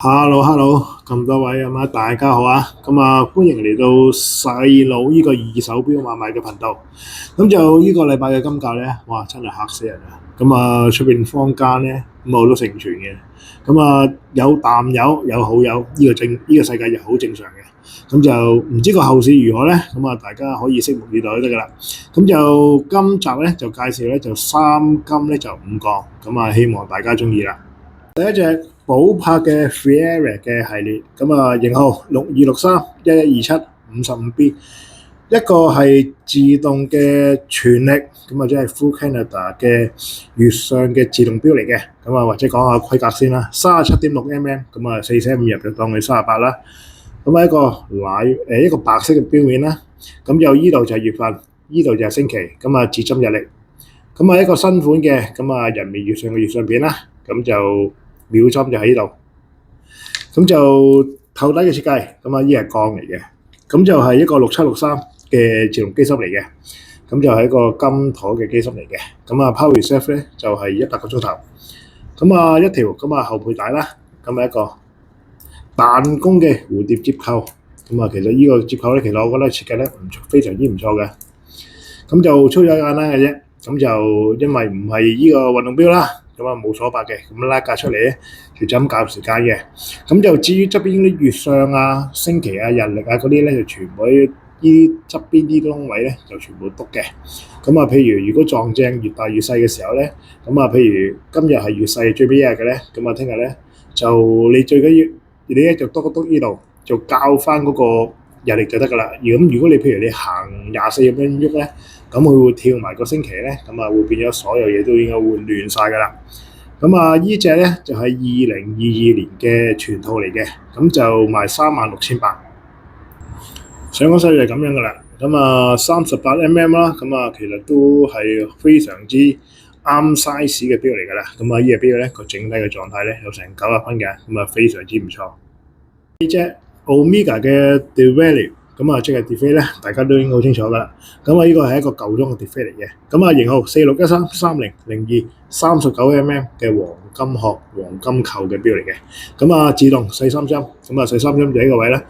Hello，咁多位大家好啊！歡迎嚟到細佬呢個二手錶買賣嘅頻道。咁就呢個禮拜嘅金價咧，哇，真係嚇死人啊！出邊坊間咧好多盛傳嘅。有淡友有好友，呢個世界又好正常嘅。咁就唔知個後市如何咧？大家可以拭目以待就得噶啦。咁就今集咧就介紹咧就三金咧就5個，希望大家中意啦。第一隻寶珀嘅 Fiera 嘅系列，型號6263112755B，一個係自動嘅全力，即係 Full Canada 嘅月相嘅自動錶嚟嘅，或者講下規格先啦，37.6mm，4捨5入就當佢38啦。一個白色嘅錶面啦，有依度就係月份，依度就係星期，指針日曆。一個新款嘅人面月相嘅月相片啦，就秒針就喺呢度，就頭底嘅設計，依係鋼嚟嘅，就係一個6763嘅自動機芯嚟嘅，就係一個金妥嘅機芯嚟嘅，Power Reserve 咧就係100個鐘頭，一條後背帶啦，一個彈弓嘅蝴蝶接扣，其實呢個接扣咧，其實我覺得設計得非常之唔錯嘅，就粗咗簡單嘅啫，就因為唔係呢個運動錶啦。冇鎖把嘅，拉架出嚟咧，就咁校時間嘅。就至於側邊啲月相啊、星期啊、日曆啊嗰啲咧，就全部喺呢側邊啲窿位咧，就全部篤嘅。譬如如果撞正越大越細嘅時候咧，譬如今日係越細最尾一日嘅咧，聽日咧就你最緊要你咧就篤一篤呢度，就校翻嗰個日曆就得噶啦。如果你譬如你行24咁樣喐咧，佢會跳埋個星期咧，會變咗所有嘢都應該會亂晒噶啦。呢隻咧就係2022年嘅全套嚟嘅，就賣36,800。上個細就係咁樣噶啦。38mm 啦，其實都係非常之啱 size 嘅錶嚟噶啦。呢隻錶咧個整體嘅狀態咧有成90分嘅，非常之唔錯。呢隻 Omega 嘅 The Value。即係 Defect 咧，大家都應該好清楚噶啦。呢個係一個舊裝嘅 Defect 嚟嘅。型號46133002 39mm 嘅黃金殼、黃金扣嘅錶嚟嘅。自動細3針，細3針就呢個位啦。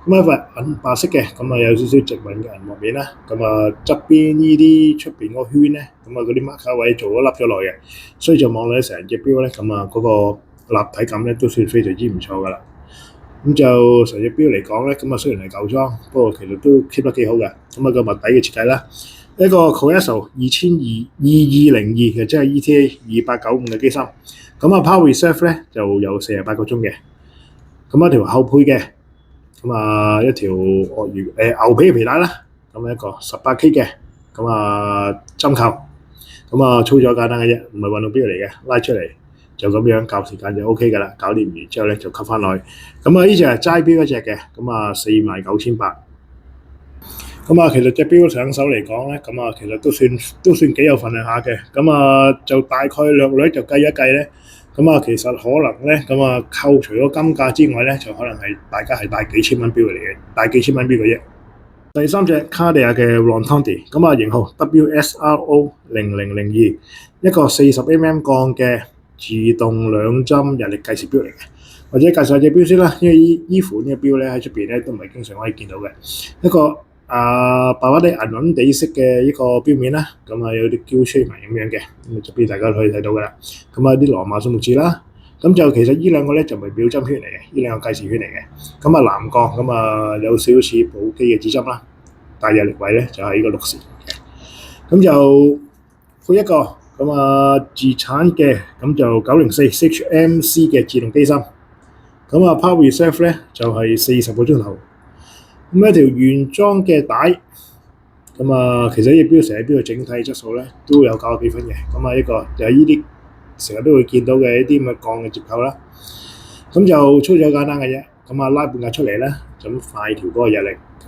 一塊銀白色嘅，有少少直紋嘅銀幕面啦。側邊呢啲出邊嗰個圈咧，嗰啲 marker 位做咗凹咗落嘅，所以就望落成隻錶咧，嗰個立體感咧都算非常之唔錯噶啦。就成隻錶嚟講咧，雖然係舊裝，不過其實都 keep 得幾好嘅。個物底嘅設計啦，一個 Coeso 2202，即係 ETA 2895嘅機芯。Power Reserve 咧就有48個鐘嘅。一條後配嘅，一條牛皮嘅皮帶啦。一個18K 嘅，針扣。粗咗簡單嘅啫，唔係運動錶嚟嘅，拉出嚟。就咁樣校時間就 OK 㗎啦，搞掂完之後咧就吸翻落去。呢隻係齋錶一隻嘅，49,800。其實隻錶上手嚟講咧，其實都算幾有份量下嘅。就大概略就計一計咧，其實可能咧扣除咗金價之外咧，就可能係大家係戴幾千蚊錶嚟嘅，戴幾千蚊錶嘅啫。第三隻卡地亞嘅 Rontante，型號 WSRO0002，一個40mm 鋼嘅自動2針日曆計時錶嚟嘅，或者介紹下隻錶先啦，因為依款嘅錶咧喺出邊咧都唔係經常可以見到嘅。一個白白地銀地色嘅一個錶面啦，有啲嬌吹紋咁樣嘅，側邊大家可以睇到噶啦。啲羅馬數目字啦，就其實呢兩個咧就唔係錶針圈嚟嘅，呢兩個計時圈嚟嘅。藍鋼有少少似寶璣嘅指針啦，但日曆位咧就係呢個6時嘅。就配一個。自產嘅就904 HMC 嘅自動機芯。Power Reserve 咧就係40個鐘頭。一條原裝嘅帶。其實呢隻錶成隻錶嘅整體質素咧都有90幾分嘅。一個就係呢啲成日都會見到嘅一啲咁嘅鋼嘅接扣啦。就粗咗簡單嘅啫。拉半格出嚟咧，就咁快調嗰個日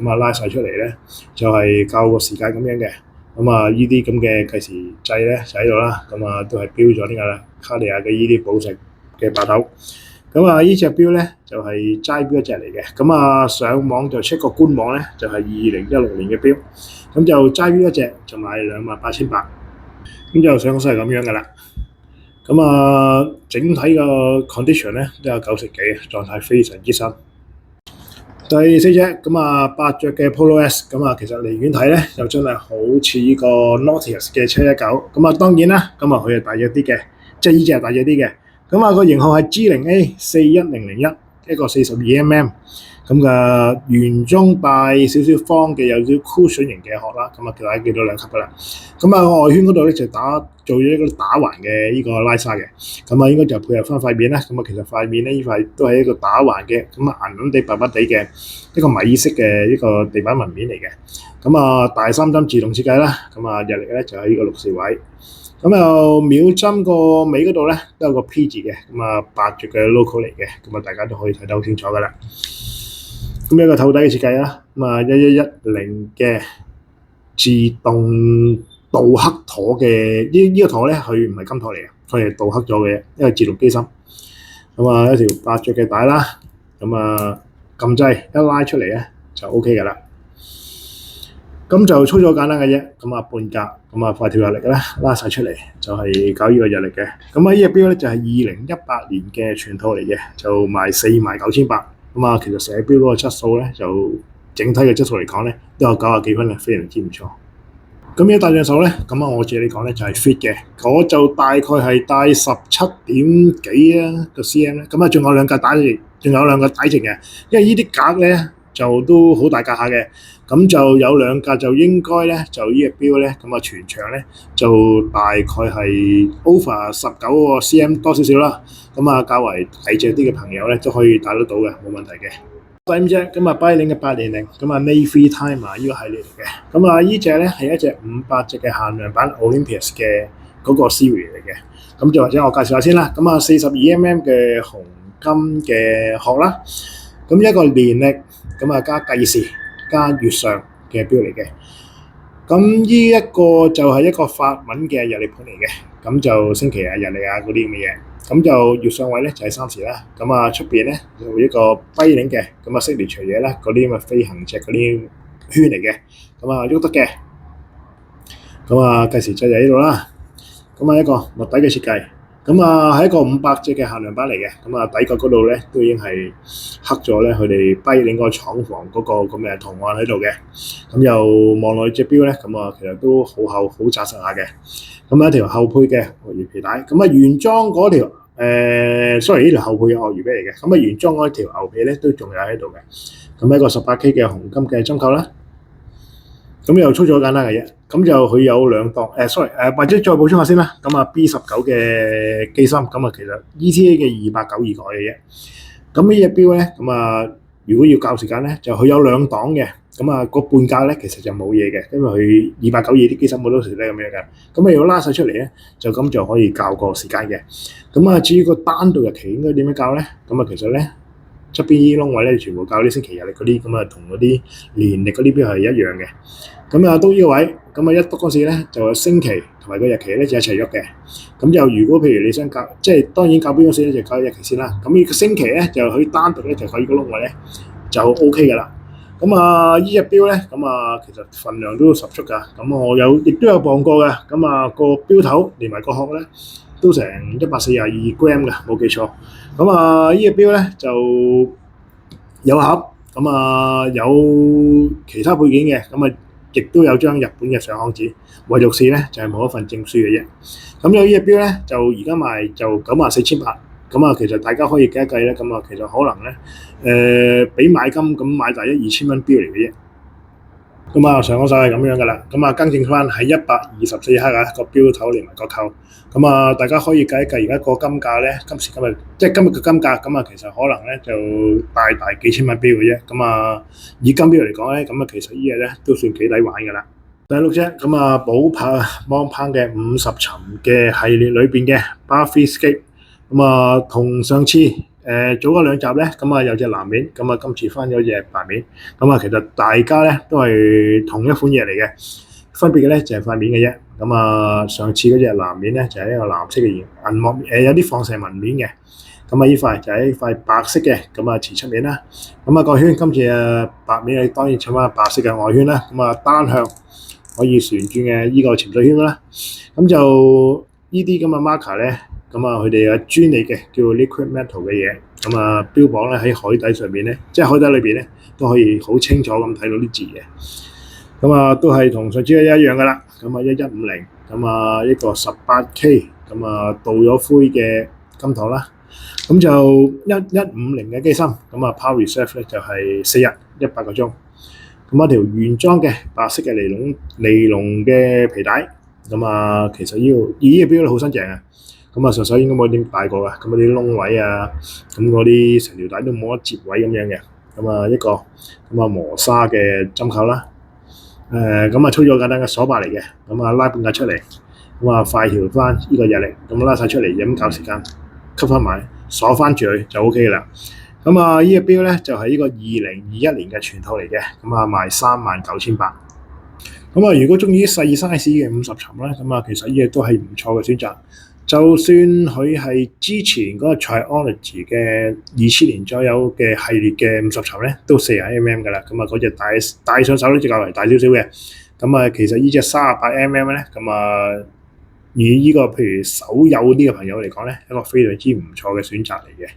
曆。拉晒出嚟咧就係校個時間咁樣嘅。呢啲咁嘅計時掣咧就喺度啦，都係標咗呢個卡地亞嘅呢啲寶石嘅把頭。呢隻錶咧就係齋錶一隻嚟嘅。上網就 check 個官網咧就係2016年嘅錶，就齋錶一隻就賣28,800。就上手係咁樣噶啦。咁整體個 condition 咧都有90幾，狀態非常之新。第四隻八隻嘅 Polo S，其實離遠睇咧就真係好似個 Nautilus 嘅719，當然啦，佢係大隻啲嘅，即係呢隻係大隻啲嘅。個型號係 G0A41001，一個42mm，咁嘅圓中大少少方嘅有少 cushion 型嘅殼啦，大家見到2級噶啦。外圈嗰度咧就做咗一個打橫嘅呢個拉沙嘅，應該就配合翻塊面啦。其實塊面咧呢塊都係一個打橫嘅，銀銀地白白地嘅一個米色嘅一個地板紋面嚟嘅。大3針自動設計啦，日曆咧就喺呢個64位。秒針個尾嗰度咧都有個 P 字嘅，8隻嘅 logo 嚟嘅，大家都可以睇得好清楚噶啦。一個透底嘅設計啦，1110嘅自動鍍刻陀嘅呢個陀咧，佢唔係金陀嚟嘅，佢係鍍刻咗嘅，因為自動機芯。一條8著嘅帶啦，撳掣一拉出嚟咧就 OK 噶啦。就操作簡單嘅啫，半格，快跳日曆咧拉晒出嚟就係搞呢個日曆嘅。呢隻錶咧就係2018年嘅全套嚟嘅，就賣49,800。其實成隻錶嗰個質素咧，就整體嘅質素嚟講咧，都有90幾分，非常之唔錯。呢戴上手咧，我自己嚟講咧就係 fit 嘅，我就大概係戴17點幾個 cm 咧，仲有兩格帶剩嘅，因為呢啲格咧就都好大格下嘅，就有兩格就應該咧就呢隻錶咧，全長咧就大概係 over 19個 cm 多少少啦，較為大隻啲嘅朋友咧都可以戴得到嘅，冇問題嘅。第5隻Breitling 嘅800Navy Timer 呢個系列嚟嘅，呢隻咧係一隻500隻嘅限量版 Olympus 嘅嗰個 series 嚟嘅，就或者我介紹下先啦。42mm 嘅紅金嘅殼啦，一個年曆加計時加月相嘅錶嚟嘅。呢一個就係一個法文嘅日曆盤嚟嘅，就星期啊、日曆啊嗰啲咁嘅嘢。就月相位咧就係3時啦，出邊咧就一個 Breitling 嘅signature嘢啦，嗰啲飛行尺嗰啲圈嚟嘅，喐得嘅。計時掣就喺呢度啦。一個落底嘅設計，係一個500隻嘅限量版嚟嘅，底角嗰度咧都已經係刻咗咧佢哋Breitling嗰個廠房嗰個咁嘅圖案喺度嘅。又望落去隻錶咧，其實都好厚好紮實下嘅。一條後配嘅鱷魚皮帶，原裝嗰條sorry 呢條後配嘅鱷魚皮嚟嘅，原裝嗰條牛皮咧都仲有喺度嘅。一個18K 嘅紅金嘅針扣啦，又操作好簡單嘅啫。就佢有2檔sorry 或者再補充下先啦。B19嘅機芯，其實 ETA 嘅2892改嘅啫。呢隻錶咧，如果要校時間咧，就佢有2檔嘅。個半格咧其實就冇嘢嘅，因為佢2892啲機芯好多時都係咁樣嘅。如果拉晒出嚟咧，就可以校個時間嘅。至於個單度日期應該點樣校咧？其實咧側邊呢窿位咧全部校啲星期日曆嗰啲，同嗰啲年曆嗰啲錶係一樣嘅。到呢個位，一篤嗰時咧就有星期同埋個日期咧就一齊喐嘅。如果譬如你想校，即係當然校錶嗰時咧就校日期先啦。呢個星期咧就佢單獨咧就喺個窿位咧就 OK 噶啦。呢隻錶咧，其實份量都十足㗎。我亦都有磅過嘅。個錶頭連埋個殼咧，都成142 gram 嘅，冇記錯。呢隻錶咧就有盒，有其他配件嘅，亦都有張日本嘅上行紙。唯獨是咧就係冇一份證書嘅啫。呢隻錶咧就而家賣就94,800。其實大家可以計一計咧，其實可能咧，比買金買大1-2千蚊錶嚟嘅啫。上個手係咁樣噶啦，更正翻係124克啊，個錶頭連埋個扣。大家可以計一計而家個金價咧，今時今日即係今日嘅金價，其實可能咧就大幾千蚊錶嘅啫。以金錶嚟講咧，其實呢嘢咧都算幾抵玩噶啦。第6隻寶珀 Montblanc 嘅50層嘅系列裏邊嘅 Bathyscaphe。同上次早嗰2集咧，有隻藍面，今次翻咗隻白面。其實大家咧都係同一款嘢嚟嘅，分別嘅咧就係塊面嘅啫。上次嗰隻藍面咧就係一個藍色嘅銀幕，有啲放射紋面嘅。呢塊就係一塊白色嘅，前側面啦。個圈今次白面，當然襯翻白色嘅外圈啦。單向可以旋轉嘅呢個潛水圈啦。就呢啲marker咧。咁啊佢哋有專利嘅叫 liquid metal 嘅嘢，咁啊標榜咧喺海底上邊咧，即係海底裏邊咧都可以好清楚咁睇到啲字嘅。咁啊都係同上次一樣噶啦，咁啊1150，咁啊一個18K，咁啊鍍咗灰嘅金頭啦，咁就1150嘅機芯，咁啊 power reserve 咧就係4日100個鐘，咁一條原裝嘅白色嘅尼龍嘅皮帶，咁啊其實呢個錶都好新淨啊，咁啊上手應該冇點戴過噶，咁啲窿位啊，咁嗰啲成條帶都冇得接位咁樣嘅，咁啊一個咁啊磨砂嘅針扣啦。咁啊粗咗簡單嘅鎖把嚟嘅，咁啊拉半格出嚟，咁啊快調翻呢個日曆，咁拉晒出嚟飲夠時間，吸翻埋鎖翻住佢就 OK 啦。咁啊呢個錶咧就係呢個2021年嘅全套嚟嘅，咁啊賣39,800。咁啊如果中意啲細 size 嘅50尋咧，咁啊其實呢個都係唔錯嘅選擇。就算佢係之前嗰個 Trilogy 嘅2000年左右嘅系列嘅50尋咧，都40mm 㗎啦。咁啊嗰隻戴上手呢隻較為大少少嘅。咁啊其實呢隻38mm咧，咁啊以呢個譬如手有啲嘅朋友嚟講咧，一個非常之唔錯嘅選擇嚟嘅。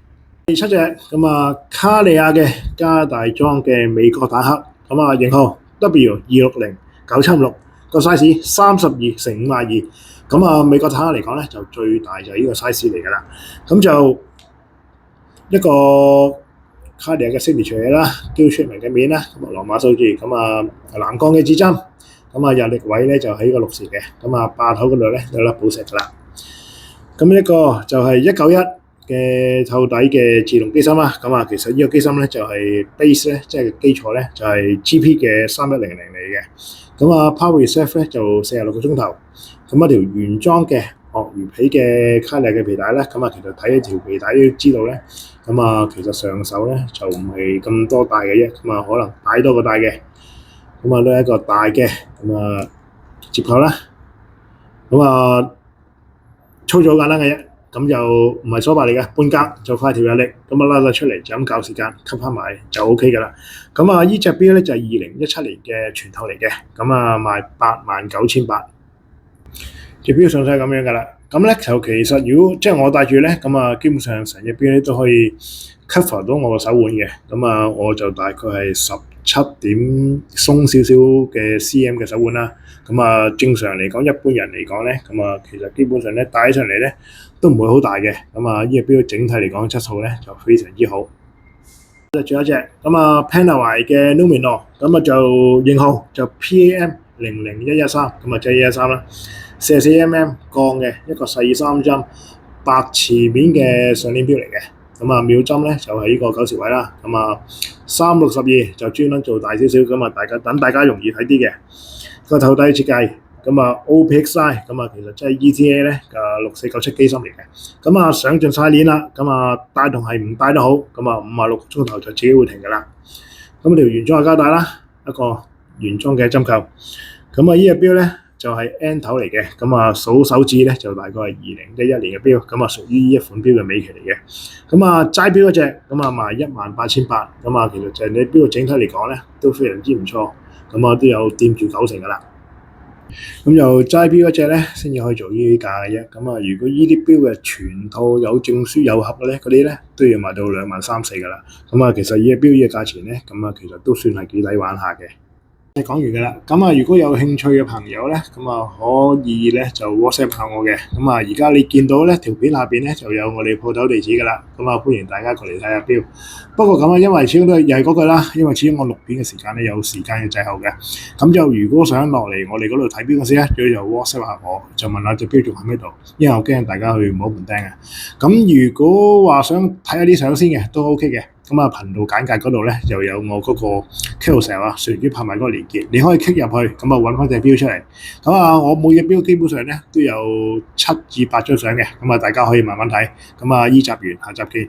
第7隻咁啊卡利亞嘅加大裝嘅美國坦克，咁啊型號 W260976，個 size 32×52。咁啊，美國坦克嚟講咧，就最大就係呢個 size 嚟㗎啦。咁就一個卡地亞嘅 signature 嘢啦，標出名嘅面啦，咁啊羅馬數字，咁啊藍鋼嘅指針，咁啊日曆位咧就喺個6時嘅，咁啊把頭嗰度咧有粒寶石㗎啦。咁一個就係191嘅透底嘅自動機芯啦。咁啊其實呢個機芯咧就係 base 咧，即係基礎咧就係 GP 嘅3100嚟嘅。咁啊 power reserve 咧就46個鐘頭。咁一條原裝嘅鱷魚皮嘅卡利亞嘅皮帶咧，咁啊其實睇條皮帶都知道咧，咁啊其實上手咧就唔係咁多帶嘅啫，咁啊可能帶多個帶嘅，咁啊都係一個帶嘅，咁啊接口啦，咁啊操作好簡單嘅啫，咁就唔係鎖把嚟嘅，半格就快調日曆，咁啊拉咗出嚟就咁校時間，吸翻埋就 OK 噶啦。咁啊呢隻錶咧就係2017年嘅全套嚟嘅，咁啊賣89,800。隻錶上身係咁樣㗎啦，咁咧就其實如果即係我戴住咧，咁啊基本上成隻錶咧都可以 cover 到我個手腕嘅，咁啊我就大概係17點鬆少少嘅 cm 嘅手腕啦，咁啊正常嚟講，一般人嚟講咧，咁啊其實基本上咧戴起上嚟咧都唔會好大嘅，咁啊呢隻錶整體嚟講質素咧就非常之好。仲有一隻咁啊 Panerai 嘅 Luminor， 咁啊就型號就 PAM00113，咁啊即係113啦。44mm 鋼嘅一個細3針白瓷面嘅上鏈錶嚟嘅，咁啊秒針咧就係呢個90位啦，咁啊362就專登做大少少，咁啊大家容易睇啲嘅個頭底設計，咁啊 OPXI， 咁啊其實即係 ETA 咧嘅6497機芯嚟嘅，咁啊上盡晒鏈啦，咁啊帶同係唔帶都好，咁啊56個鐘頭就自己會停㗎啦。咁條原裝嘅膠帶啦，一個原裝嘅針扣，咁啊呢隻錶咧就係 N 頭嚟嘅，咁啊數手指咧就大概係2011年嘅錶，咁啊屬於呢一款錶嘅尾期嚟嘅。咁啊齋錶嗰隻，咁啊賣18,800，咁啊其實就係你錶整體嚟講咧都非常之唔錯，咁啊都有掂住90%㗎啦。咁就齋錶嗰隻咧先至可以做呢啲價嘅啫。咁啊如果呢啲錶嘅全套有證書有盒嘅咧，嗰啲咧都要賣到23,400㗎啦。咁啊其實呢隻錶嘅價錢咧，咁啊其實都算係幾抵玩下嘅。講完㗎啦，咁啊如果有興趣嘅朋友咧，咁啊可以咧就 WhatsApp 下我嘅，咁啊而家你見到咧條片下邊咧就有我哋鋪頭地址㗎啦，咁啊歡迎大家過嚟睇下錶。不過咁啊，因為始終都係又係嗰句啦，因為始終我錄片嘅時間咧有時間嘅滯後嘅，咁就如果想落嚟我哋嗰度睇錶嗰時咧，最好就 WhatsApp 下我，就問下隻錶仲喺咩度，因為我驚大家去唔好門釘啊。咁如果話想睇下啲相先嘅都 OK 嘅。咁啊，頻道簡介嗰度咧就有我嗰個 Carousel 啊，隨機拍賣嗰個連結，你可以 click 入去，咁啊揾翻隻錶出嚟。咁啊，我每隻錶基本上咧都有7至8張相嘅，咁啊大家可以慢慢睇。咁啊，依集完，下集見。